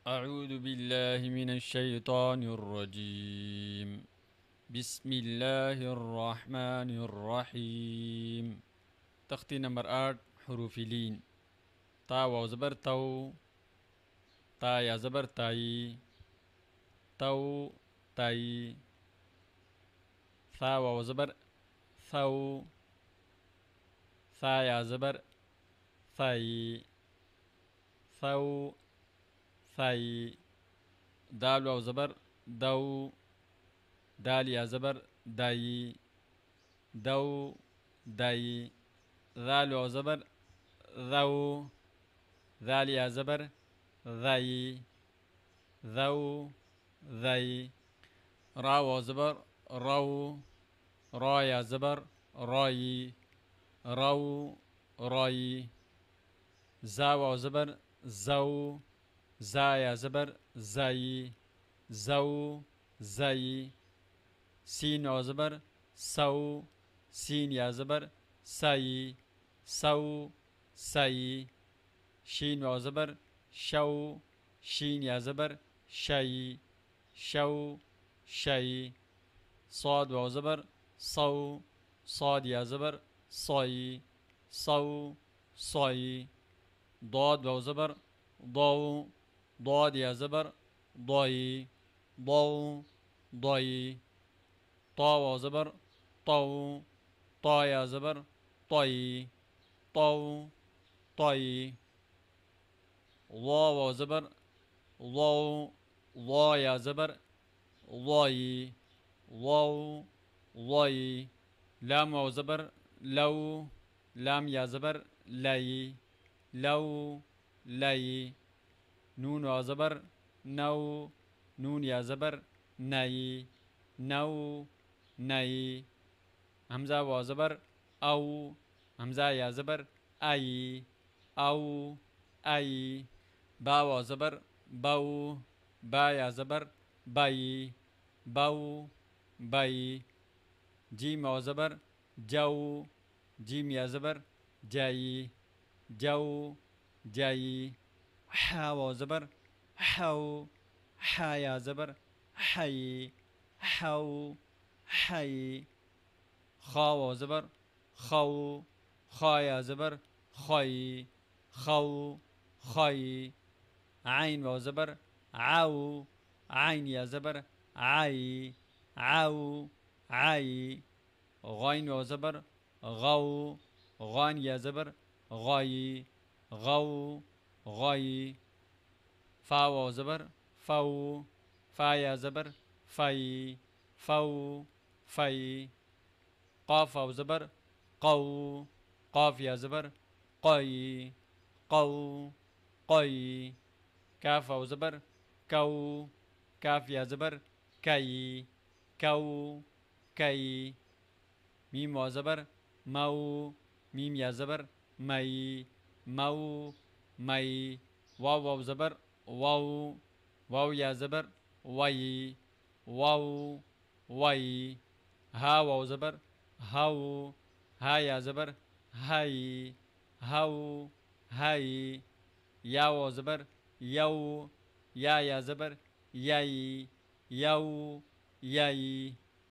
أعوذ بالله من الشيطان الرجيم. بسم الله الرحمن الرحيم. تختي نمبر 8 حروف لين. تا واو زبر تو، تا يا زبر تاي، تو تاي. ثا واو زبر ثو، ثا يا زبر ثاي، ثو ثاي. دال واو زبر دو، دال يا زبر داي، دو داي. ذال واو زبر ذو، ذال يا زبر ذي، ذو ذي. را واو زبر رو، را يا زبر راي، رو راي. زا واو زبر زو، زا يا زبر زي، زو زي. سين واو زبر سو، سين يا زبر سي، سو سي. شين واو زبر شو، شين يا زبر شي، شو شي. صاد واو زبر صو، صاد يا زبر صي، صو صي. ضاد واو زبر ضو، ضاد يا زبر ضي، ضو ضي. طا واو زبر طو، طا يا زبر طي، طو طي. ضا واو زبر ضو، ضا يا زبر ضي، ضو ضي. لام واو زبر لو، لام يا زبر لي، لو لي. نون واو زبر نو، نون يا زبر ني، نو ني. همزة واو زبر أو، همزة يا زبر أي، أو أي. با واو زبر بو، با يا زبر بي، بو بي. جيم واو زبر جو، جيم يا زبر جاي، جو جاي. حا واو زبر حو، حا يا زبر حي، حو حي. خا واو زبر خو، خا يا زبر خي، خو خي. عين واو زبر عو، عين يا زبر عي، عو عي. غين واو زبر غو، غان يا زبر غي، غو غي. فا واو زبر فو، فا يا زبر في، فو في. قاف واو زبر قو، قاف يا زبر قي، قو قي. كاف واو زبر كو، كاف يا زبر كي، كو كي. ميم واو زبر مو، ميم يا زبر مي، مو مي. واو واو زبر واو، واو يا زبر وي، واو وي. ها واو زبر هاو، ها يا زبر هاي، هاو هاي. يا واو زبر يو، يا يا زبر يي، يو يي.